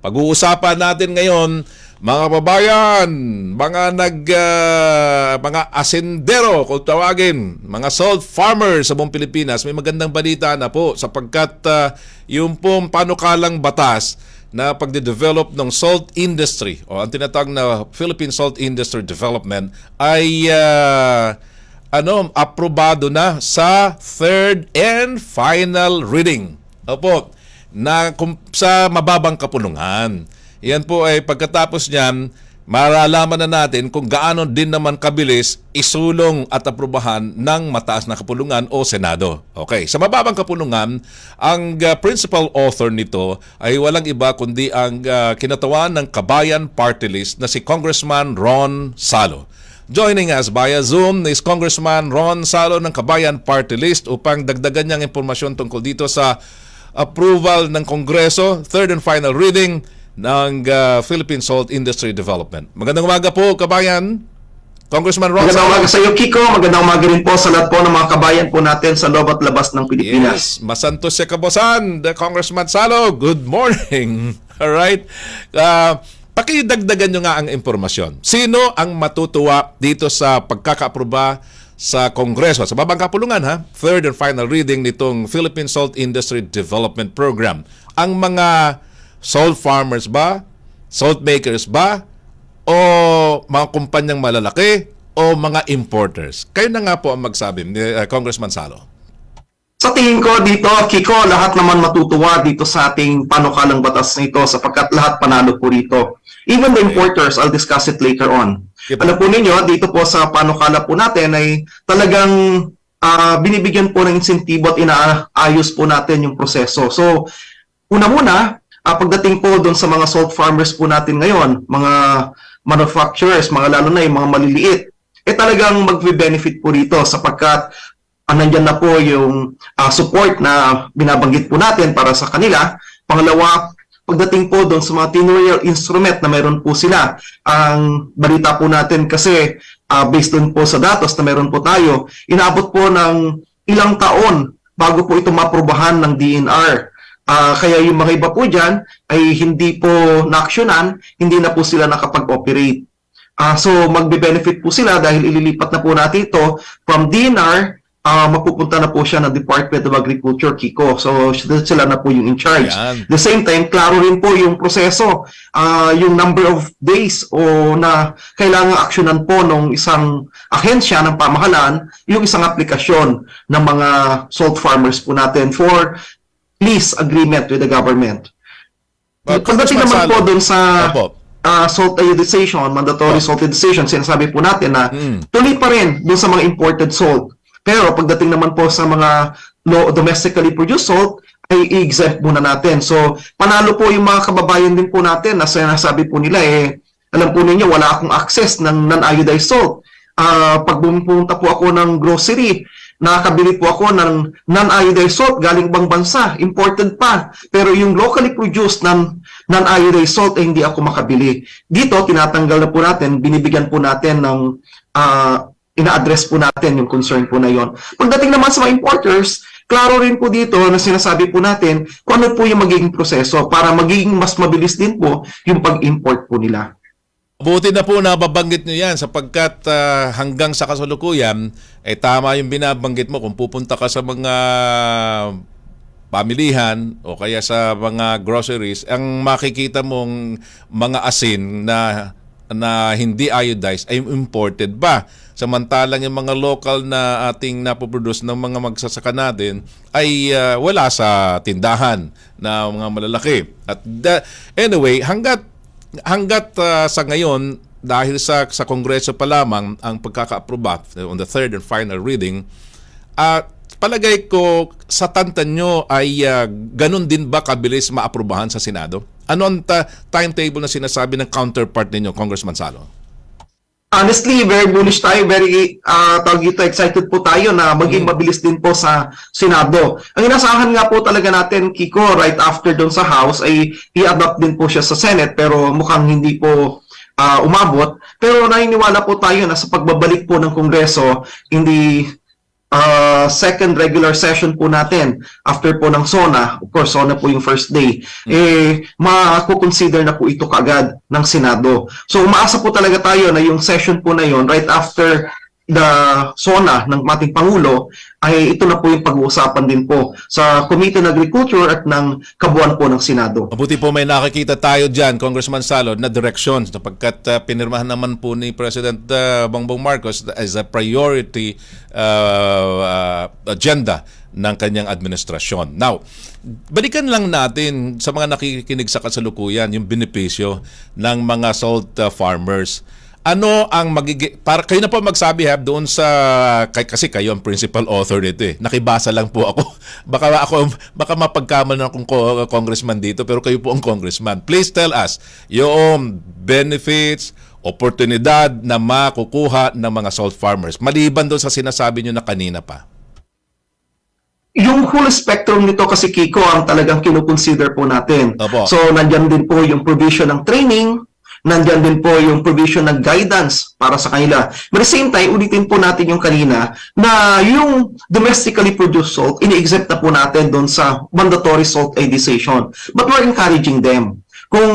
Pag-uusapan natin ngayon, mga kababayan, mga asindero kung tawagin, mga salt farmers sa buong Pilipinas, may magandang balita na po sapagkat yung pong panukalang batas na pagde-develop ng salt industry o ang tinatawag na Philippine Salt Industry Development ay aprobado na sa third and final reading. Opo, sa mababang kapulungan. Yan po ay pagkatapos niyan, maralaman na natin kung gaano din naman kabilis isulong at aprubahan ng mataas na kapulungan o Senado. Okay, sa mababang kapulungan, ang principal author nito ay walang iba kundi ang kinatawan ng Kabayan Party List na si Congressman Ron Salo. Joining us via Zoom is Congressman Ron Salo ng Kabayan Party List upang dagdagan niyang impormasyon tungkol dito sa approval ng Kongreso, third and final reading ng Philippine Salt Industry Development. Magandang umaga po, kabayan. Congressman Ron. Magandang umaga sa iyo, Kiko. Magandang umaga rin po sa lahat po ng mga kabayan po natin sa loob at labas ng Pilipinas. Yes, masantos siya kabosan, the Congressman Salo. Good morning. All right. Pakidagdagan nyo nga ang impormasyon. Sino ang matutuwa dito sa pagkakaaproba sa Kongreso, sa babang kapulungan, third and final reading nitong Philippine Salt Industry Development Program? Ang mga salt farmers ba? Salt makers ba? O mga kumpanyang malalaki? O mga importers? Kayo na nga po ang magsabi, Congressman Salo. Sa tingin ko dito, Kiko, lahat naman matutuwa dito sa ating panukalang batas nito sapagkat lahat panalo po rito. Even the importers, I'll discuss it later on. Yep. Alam po ninyo, dito po sa panukala po natin ay talagang binibigyan po ng insentibo at inaayos po natin yung proseso. So, una-muna, pagdating po doon sa mga salt farmers po natin ngayon, mga manufacturers, lalo na yung mga maliliit, talagang mag-benefit po rito sapagkat nandyan na po yung support na binabanggit po natin para sa kanila. Pangalawa, pagdating po doon sa mga tenurial instrument na meron po sila, ang balita po natin kasi based doon po sa datos na meron po tayo, inaabot po ng ilang taon bago po ito maaprubahan ng DENR. Kaya yung mga iba po dyan ay hindi po na-actionan, hindi na po sila nakapag-operate. So magbe-benefit po sila dahil ililipat na po natin ito from DENR, mapupunta na po siya ng Department of Agriculture, Kiko. So sila na po yung in charge. Ayan. The same time, klaro rin po yung proseso, yung number of days o na kailangan aksyonan po ng isang ahensya ng pamahalaan, yung isang aplikasyon ng mga salt farmers po natin for lease agreement with the government. Pagdating naman po dun sa salt iodization, mandatory salt iodization, sinasabi po natin na tuloy pa rin dun sa mga imported salt. Pero pagdating naman po sa mga domestically produced salt, ay i-exempt muna natin. So, panalo po yung mga kababayan din po natin na sinasabi po nila, alam po ninyo, wala akong access ng non-iodized salt. Pag pumunta po ako ng grocery, nakakabili po ako ng non-iodized salt galing ibang bansa, imported pa. Pero yung locally produced ng non-iodized salt ay hindi ako makabili. Dito, tinatanggal na po natin, binibigyan po natin ng ina-address po natin yung concern po na yon. Pagdating naman sa mga importers, klaro rin po dito na sinasabi po natin kung ano po yung magiging proseso para magiging mas mabilis din po yung pag-import po nila. Buti na po nababanggit nyo yan sapagkat hanggang sa kasalukuyan, tama yung binabanggit mo kung pupunta ka sa mga pamilihan o kaya sa mga groceries, ang makikita mong mga asin na hindi iodized ay imported ba? Samantalang yung mga local na ating napoproduce ng mga magsasaka natin ay wala sa tindahan na mga malalaki. At anyway, hanggat sa ngayon, dahil sa Kongreso pa lamang ang pagkaka-aproba on the third and final reading, palagay ko sa tantan nyo ay ganun din ba kabilis maaprubahan sa Senado? Ano ang timetable na sinasabi ng counterpart ninyo, Congressman Salo? Honestly, very bullish tayo, very excited po tayo na maging mabilis din po sa Senado. Ang inasahan nga po talaga natin, Kiko, right after doon sa House ay i-adopt din po siya sa Senate pero mukhang hindi po umabot. Pero naniniwala po tayo na sa pagbabalik po ng Kongreso, hindi second regular session po natin after po ng SONA, of course SONA po yung first day, makukonsider na po ito kaagad ng Senado. So umaasa po talaga tayo na yung session po na yun right after the SONA ng ating Pangulo ay ito na po yung pag-uusapan din po sa Committee on Agriculture at ng kabuuan po ng Senado. Mabuti po may nakikita tayo dyan, Congressman Salod, na directions sapagkat pinirmahan naman po ni President Bongbong Marcos as a priority agenda ng kanyang administrasyon. Now, balikan lang natin sa mga nakikinig sa kasalukuyan yung benepisyo ng mga salt farmers. Ano ang para kayo na po magsabi doon sa kasi kayo ang principal author nito Nakibasa lang po ako. Baka mapagkamalan akong congressman dito pero kayo po ang congressman. Please tell us yung benefits, oportunidad na makukuha ng mga salt farmers maliban doon sa sinasabi niyo na kanina pa. Yung full spectrum nito kasi, Kiko, ang talagang kinukonsider po natin. Opo. So nandiyan din po yung provision ng training, nandiyan din po yung provision ng guidance para sa kanila. But at the same time, ulitin po natin yung kanina na yung domestically produced salt, ini-exempt na po natin doon sa mandatory salt aidization. But we're encouraging them. Kung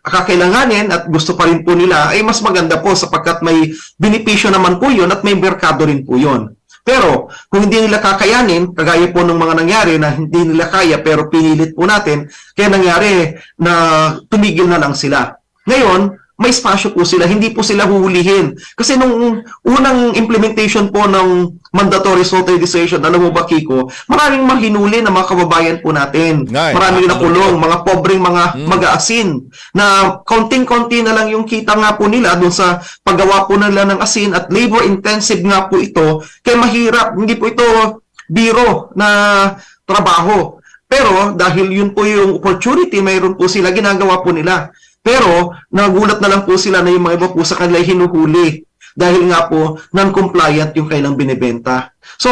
kakailanganin at gusto pa rin po nila, ay mas maganda po sapagkat may benepisyo naman po yun at may merkado rin po yun. Pero kung hindi nila kakayanin, kagaya po ng mga nangyari na hindi nila kaya pero pinilit po natin, kaya nangyari na tumigil na lang sila. Ngayon, may spasyo po sila, hindi po sila huhulihin. Kasi nung unang implementation po ng mandatory salt aidization, alam mo ba, Kiko, maraming mahinuli na mga kababayan po natin. Maraming nakulong, mga pobreng mga mag-aasin, na konting-konti na lang yung kita nga po nila doon sa paggawa po nila ng asin at labor-intensive nga po ito, kaya mahirap, hindi po ito biro na trabaho. Pero dahil yun po yung opportunity, mayroon po sila, ginagawa po nila. Pero nagulat na lang po sila na yung mga iba po sa kanila hinuhuli dahil nga po non-compliant yung kailang binibenta. So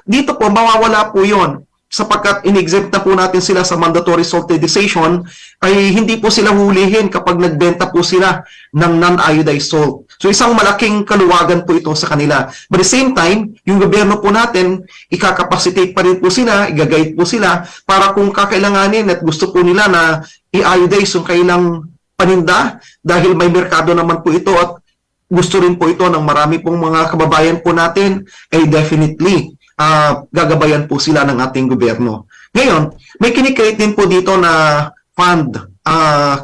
dito po mawawala po yon sapagkat in-exempt na po natin sila sa mandatory salt aidization ay hindi po sila hulihin kapag nagbenta po sila ng non-iodized salt. So isang malaking kaluwagan po ito sa kanila. But at the same time, yung gobyerno po natin, ikakapacitate pa rin po sila, igagayad po sila para kung kakailanganin at gusto po nila na i-iodize yung kailang paninda dahil may merkado naman po ito at gusto rin po ito ng marami pong mga kababayan po natin ay definitely gagabayan po sila ng ating gobyerno. Ngayon, may kinikreate din po dito na fund,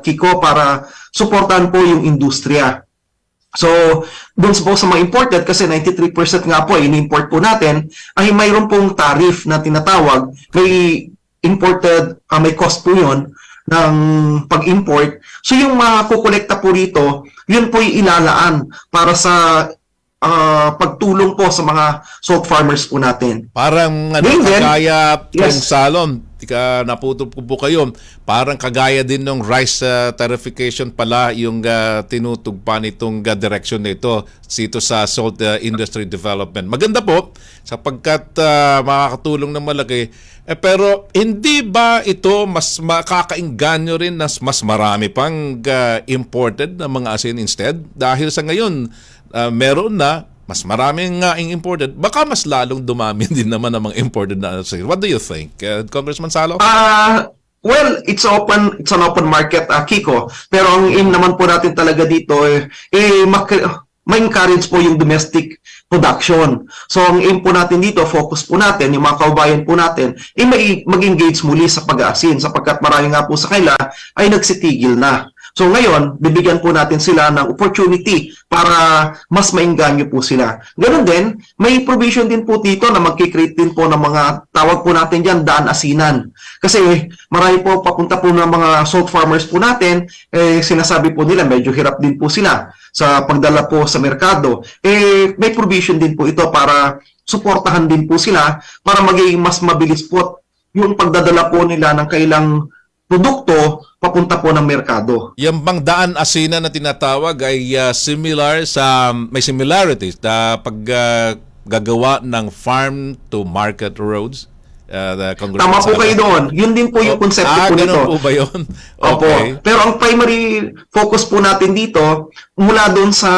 Kiko, para suportahan po yung industriya. So, doon po sa mga imported, kasi 93% nga po in-import po natin, ay mayroon pong tariff na tinatawag, may imported, may cost po yun, ng pag-import. So yung makukolekta po rito, yun po yung ilalaan para sa pagtulong po sa mga salt farmers po natin. Parang kagaya ng salon, naputo po kayo, parang kagaya din ng rice tarification pala yung tinutugpa nitong direction nito dito sa salt industry development. Maganda po sapagkat makakatulong ng malaki. Pero hindi ba ito mas makakainganyo rin na mas marami pang imported na mga asin instead? Dahil sa ngayon, meron na mas maraming imported, baka mas lalong dumami din naman ang mga imported na asin. What do you think, Congressman Salo? Well, it's an open market, Kiko. Pero ang aim naman po natin talaga dito ma-encourage po yung domestic production. So, ang aim po natin dito, focus po natin, yung mga kaubayan po natin, mag-engage muli sa pag-aasin sapagkat marami nga po sa kanila ay nagsitigil na. So ngayon, bibigyan po natin sila ng opportunity para mas maingganyo po sila. Ganon din, may provision din po dito na magkikreate din po ng mga tawag po natin dyan, daan asinan. Kasi marami po papunta po ng mga salt farmers po natin, sinasabi po nila medyo hirap din po sila sa pagdala po sa merkado. May provision din po ito para suportahan din po sila para maging mas mabilis po yung pagdadala po nila ng kailang produkto papunta po ng merkado. Yung bang daan asinan na tinatawag ay similar sa may similarities sa paggagawa ng farm to market roads. Tama po kayo doon. Yun din po yung konsepto po nito. Ganun po ba yun? Okay. Opo. Pero ang primary focus po natin dito mula doon sa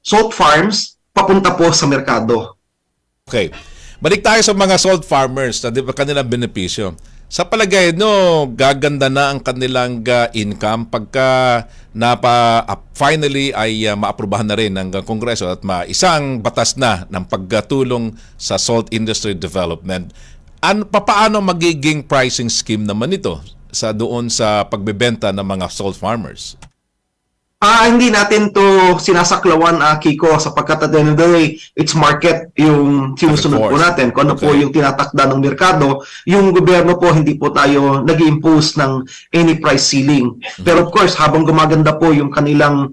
salt farms papunta po sa merkado. Okay. Balik tayo sa mga salt farmers na di ba kanilang benepisyo. Sa palagay no, gaganda na ang kanilang income pagka finally ay maaprubahan na rin ng Kongreso at isang batas na ng pagtulong sa salt industry development. Paano magiging pricing scheme naman ito doon sa pagbebenta ng mga salt farmers? Hindi natin to sinasaklawan, Kiko, sapagkat at the end of the day, it's market yung sinusunod po natin. Kung ano po yung tinatakda ng merkado, yung gobyerno po, hindi po tayo nag-impose ng any price ceiling. Pero of course, habang gumaganda po yung kanilang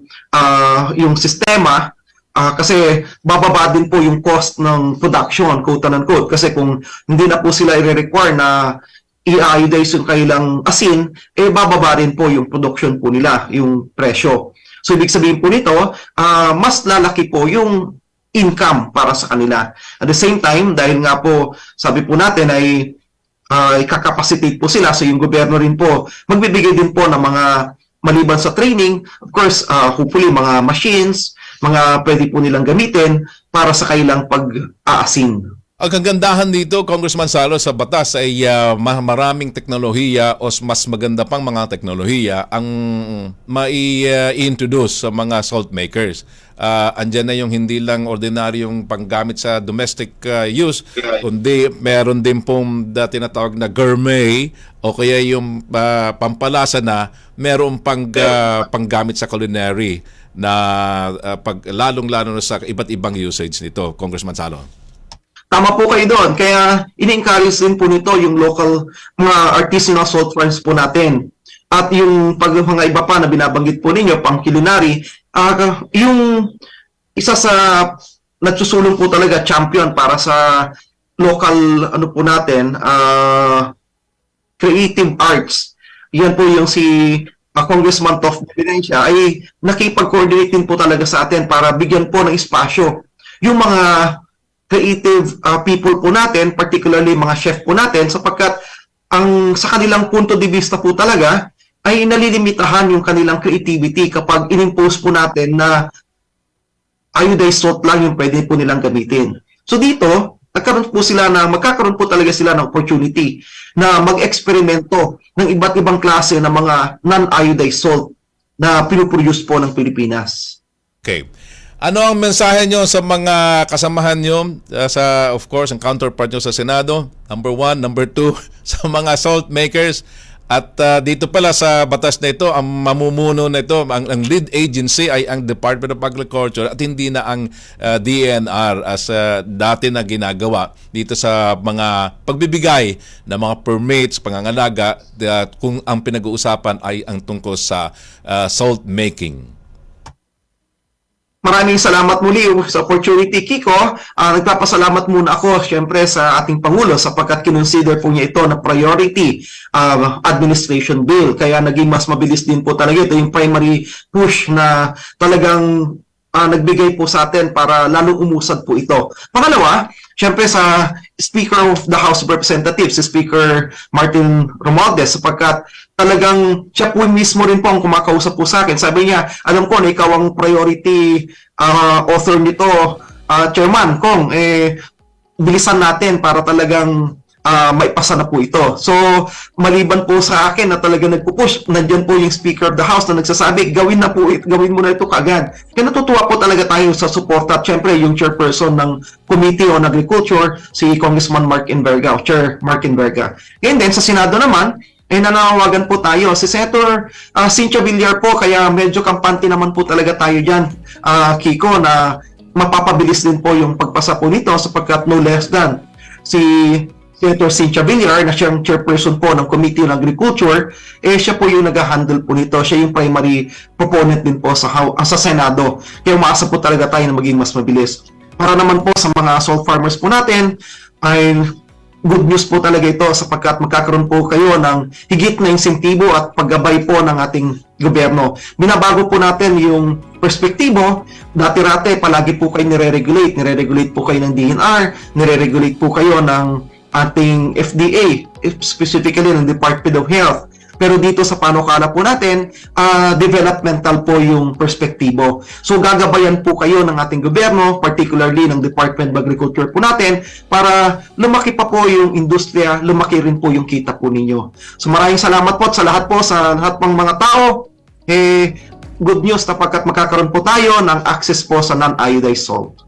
yung sistema, kasi bababa din po yung cost ng production, quote unquote. Kasi kung hindi na po sila i-require na i-iodize yung kailang asin, bababa rin po yung production po nila, yung presyo. So, ibig sabihin po nito, mas lalaki po yung income para sa kanila. At the same time, dahil nga po, sabi po natin ay ikakapacitate po sila, so yung gobyerno rin po, magbibigay din po ng mga maliban sa training, of course, hopefully mga machines, mga pwede po nilang gamitin para sa kailang pag-aasin. Ang kagandahan dito, Congressman Salo, sa batas ay maraming teknolohiya o mas maganda pang mga teknolohiya ang mai-introduce sa mga salt makers. Andyan na yung hindi lang ordinaryong panggamit sa domestic use, kundi meron din pong tinatawag na gourmet o kaya yung pampalasa na meron pang panggamit sa culinary na lalong-lalo sa iba't ibang usage nito, Congressman Salo. Tama po kayo doon. Kaya ini-encourage din po nito yung local mga artisanal salt farms po natin. At yung mga iba pa na binabanggit po ninyo, pang culinary, yung isa sa nagsusulong po talaga champion para sa local ano po natin, creative arts. Yan po yung si Congressman Tof Evidencia ay nakipag-coordinate din po talaga sa atin para bigyan po ng espasyo yung mga creative people po natin, particularly mga chef po natin, sapagkat ang sa kanilang punto de vista po talaga ay nalilimitahan yung kanilang creativity kapag inimpose po natin na iodized salt lang yung pwede po nilang gamitin. So dito, magkakaroon po talaga sila ng opportunity na mag-eksperimento ng iba't ibang klase ng mga non-iodized salt na pinuproduce po ng Pilipinas. Okay. Ano ang mensahe nyo sa mga kasamahan nyo, of course, ang counterpart nyo sa Senado, number 1, number 2, sa mga salt makers, at dito pala sa batas na ito, ang mamumuno na ito, ang lead agency ay ang Department of Agriculture at hindi na ang DENR as dati na ginagawa dito sa mga pagbibigay ng mga permits, pangangalaga, kung ang pinag-uusapan ay ang tungkol sa salt making. Maraming salamat muli sa opportunity, Kiko. Nagpapasalamat muna ako, syempre, sa ating Pangulo sapagkat kinonsider po niya ito na priority administration bill. Kaya naging mas mabilis din po talaga. Ito yung primary push na talagang nagbigay po sa atin para lalong umusad po ito. Pangalawa, syempre sa Speaker of the House of Representatives, si Speaker Martin Romualdez, sapagkat talagang siya po mismo rin po ang kumakausap po sa akin. Sabi niya, alam ko na ikaw ang priority author nito, Chairman Kong, bilisan natin para talagang maipasa na po ito. So, maliban po sa akin na talaga nagpupush, nandiyan po yung Speaker of the House na nagsasabi, gawin mo na ito kaagad. Kaya natutuwa po talaga tayo sa support at syempre yung chairperson ng Committee on Agriculture, si Congressman Mark Enverga, Chair Mark Enverga. And then sa Senado naman, nanawagan po tayo. Si Senator Cynthia Villar po, kaya medyo kampante naman po talaga tayo dyan, Kiko, na mapapabilis din po yung pagpasa po nito sapagkat no less than si Senator Cynthia Villar na siyang chairperson po ng Committee on Agriculture, siya po yung nag-handle po nito. Siya yung primary proponent din po sa Senado. Kaya umaasa po talaga tayo na maging mas mabilis. Para naman po sa mga salt farmers po natin, ay good news po talaga ito sapagkat magkakaroon po kayo ng higit na insentibo at paggabay po ng ating gobyerno. Binabago po natin yung perspektibo. Dati-rate, palagi po kayo nire-regulate. Nire-regulate po kayo ng DNR, nire-regulate po kayo ng ating FDA, specifically ng Department of Health. Pero dito sa panukala po natin, developmental po yung perspektibo. So gagabayan po kayo ng ating gobyerno, particularly ng Department of Agriculture po natin, para lumaki pa po yung industriya, lumaki rin po yung kita po ninyo. So maraming salamat po sa lahat ng mga tao. Good news, sapagkat magkakaroon po tayo ng access po sa non-iodized salt.